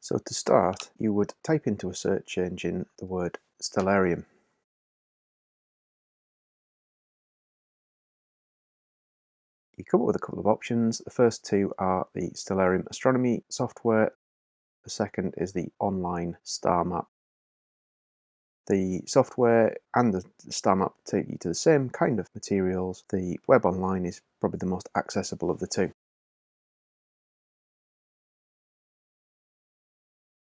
So to start, you would type into a search engine the word Stellarium. You come up with a couple of options. The first two are the Stellarium astronomy software. The second is the online star map. The software and the star map take you to the same kind of materials. The web online is probably the most accessible of the two.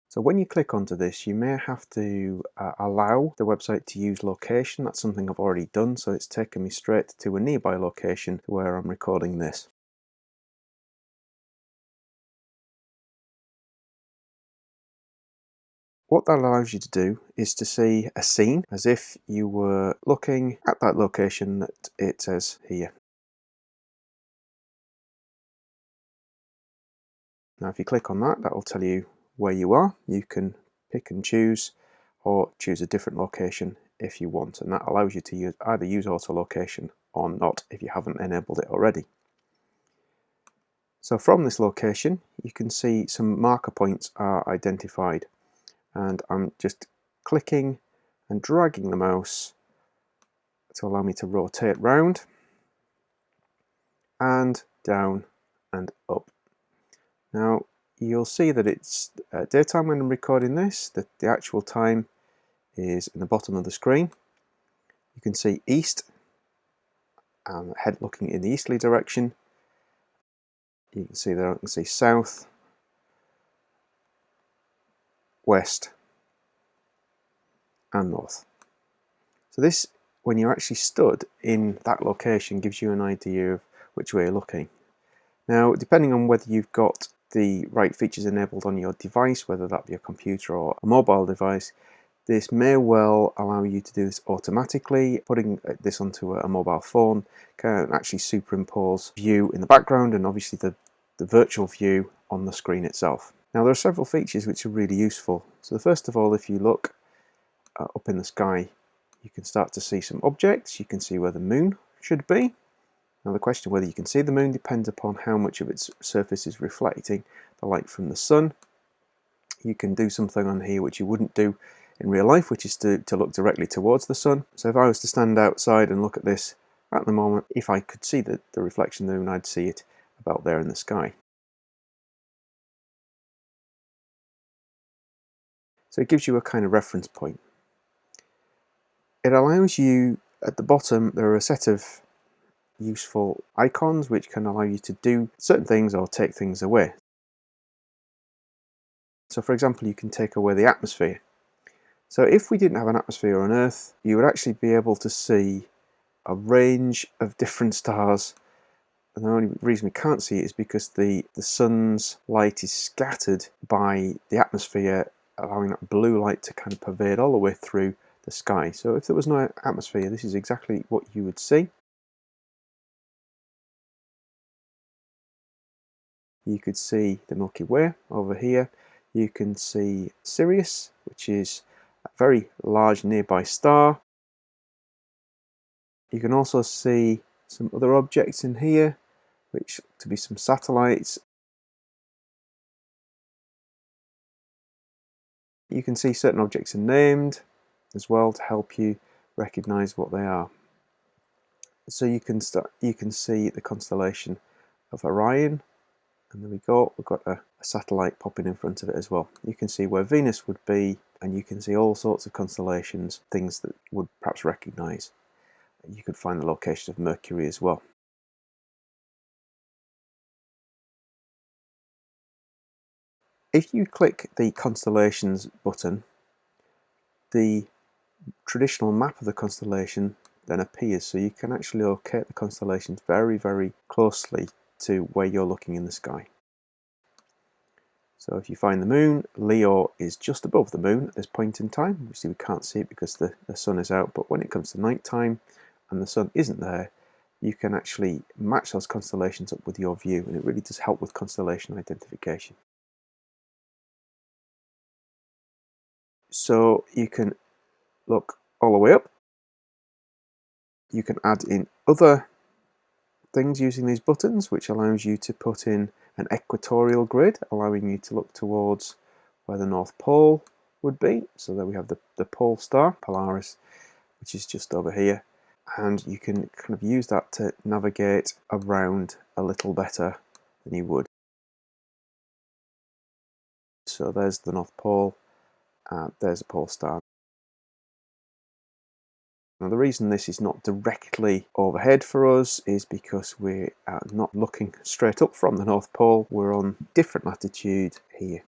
So when you click onto this, you may have to allow the website to use location. That's something I've already done, so it's taken me straight to a nearby location where I'm recording this. What that allows you to do is to see a scene as if you were looking at that location that it says here. Now if you click on that, that will tell you where you are. You can pick and choose or choose a different location if you want, and that allows you to either use auto location or not if you haven't enabled it already. So from this location you can see some marker points are identified, and I'm just clicking and dragging the mouse to allow me to rotate round and down and up. Now you'll see that it's daytime when I'm recording this, that the actual time is in the bottom of the screen. You can see east and head looking in the easterly direction. You can see there, I can see south, west and north. So this, when you're actually stood in that location, gives you an idea of which way you're looking. Now depending on whether you've got the right features enabled on your device, whether that be a computer or a mobile device, this may well allow you to do this automatically. Putting this onto a mobile phone can actually superimpose view in the background and obviously the virtual view on the screen itself. Now there are several features which are really useful. So first of all, if you look up in the sky, you can start to see some objects. You can see where the moon should be. Now the question whether you can see the moon depends upon how much of its surface is reflecting the light from the sun. You can do something on here which you wouldn't do in real life, which is to look directly towards the sun. So if I was to stand outside and look at this at the moment, if I could see the reflection of the moon, I'd see it about there in the sky. So it gives you a kind of reference point. It allows you, at the bottom, there are a set of useful icons which can allow you to do certain things or take things away. So for example, you can take away the atmosphere. So if we didn't have an atmosphere on Earth, you would actually be able to see a range of different stars, and the only reason we can't see it is because the sun's light is scattered by the atmosphere, allowing that blue light to kind of pervade all the way through the sky. So if there was no atmosphere, this is exactly what you would see. You could see the Milky Way over here. You can see Sirius, which is a very large nearby star. You can also see some other objects in here, which look to be some satellites. You can see certain objects are named as well to help you recognize what they are. So you can see the constellation of Orion, and there we go, we've got a satellite popping in front of it as well. You can see where Venus would be, and you can see all sorts of constellations, things that you would perhaps recognize. You could find the location of Mercury as well. If you click the constellations button, the traditional map of the constellation then appears, so you can actually locate the constellations very, very closely to where you're looking in the sky. So if you find the moon, Leo is just above the moon at this point in time. Obviously we can't see it because the sun is out, but when it comes to night time and the sun isn't there, you can actually match those constellations up with your view, and it really does help with constellation identification. So you can look all the way up. You can add in other things using these buttons, which allows you to put in an equatorial grid, allowing you to look towards where the North Pole would be. So there we have the pole star, Polaris, which is just over here. And you can kind of use that to navigate around a little better than you would. So there's the North Pole, and there's the pole star. Now the reason this is not directly overhead for us is because we are not looking straight up from the North Pole, we're on different latitude here.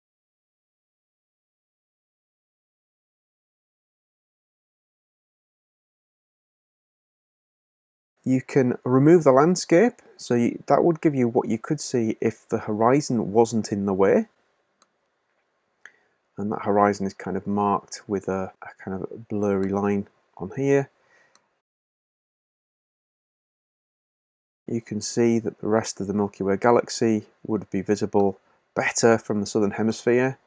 You can remove the landscape, so that would give you what you could see if the horizon wasn't in the way. And that horizon is kind of marked with a kind of blurry line on here. You can see that the rest of the Milky Way galaxy would be visible better from the southern hemisphere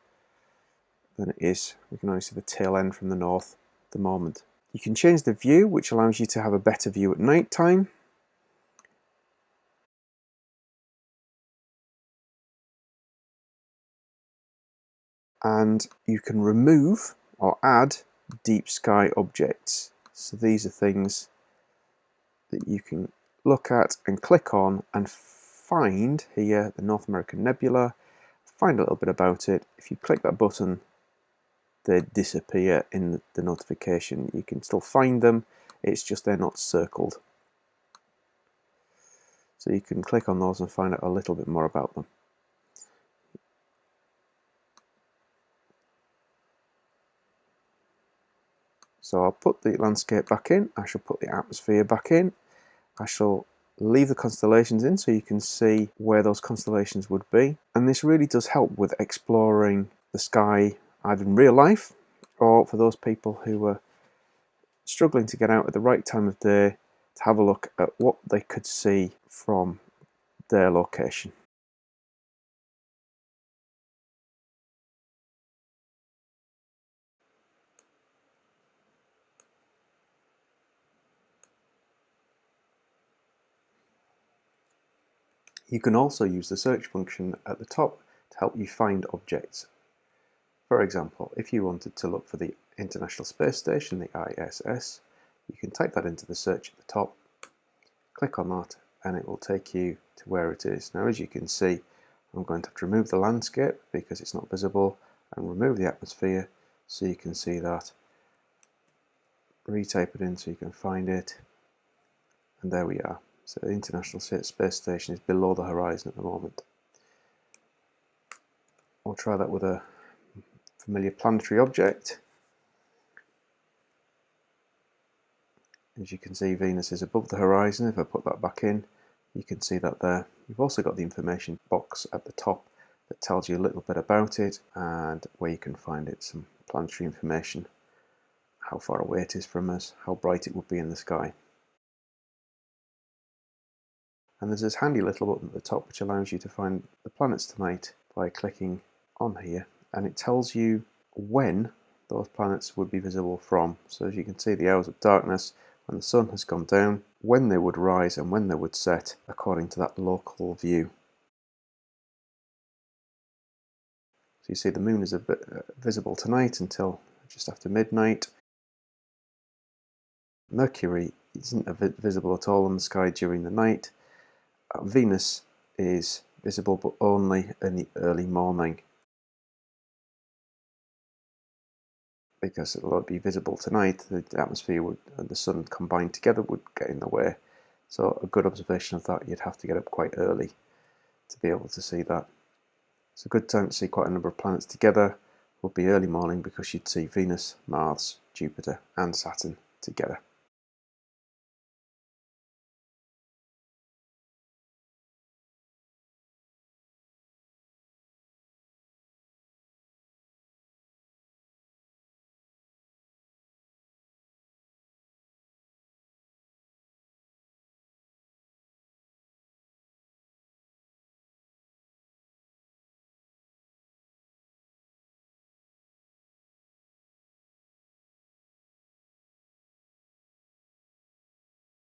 than it is. We can only see the tail end from the north at the moment. You can change the view, which allows you to have a better view at night time. And you can remove or add deep sky objects. So these are things that you can look at and click on and find here, the North American Nebula, find a little bit about it. If you click that button, they disappear in the notification. You can still find them, it's just they're not circled. So you can click on those and find out a little bit more about them. So I'll put the landscape back in, I shall put the atmosphere back in, I shall leave the constellations in so you can see where those constellations would be. And this really does help with exploring the sky either in real life or for those people who are struggling to get out at the right time of day to have a look at what they could see from their location. You can also use the search function at the top to help you find objects. For example, if you wanted to look for the International Space Station, the ISS, you can type that into the search at the top, click on that, and it will take you to where it is. Now, as you can see, I'm going to have to remove the landscape because it's not visible, and remove the atmosphere so you can see that. Retype it in so you can find it, and there we are. So the International Space Station is below the horizon at the moment. I'll try that with a familiar planetary object. As you can see, Venus is above the horizon. If I put that back in, you can see that there. You've also got the information box at the top that tells you a little bit about it and where you can find it, some planetary information, how far away it is from us, how bright it would be in the sky. And there's this handy little button at the top which allows you to find the planets tonight by clicking on here, and it tells you when those planets would be visible from. So as you can see, the hours of darkness when the sun has gone down, when they would rise and when they would set according to that local view. So you see the moon is a bit visible tonight until just after midnight. Mercury isn't visible at all in the sky during the night. Venus is visible but only in the early morning, because it will be visible tonight. The atmosphere and the sun combined together would get in the way. So a good observation of that, you'd have to get up quite early to be able to see that. It's a good time to see quite a number of planets together would be early morning, because you'd see Venus, Mars, Jupiter and Saturn together.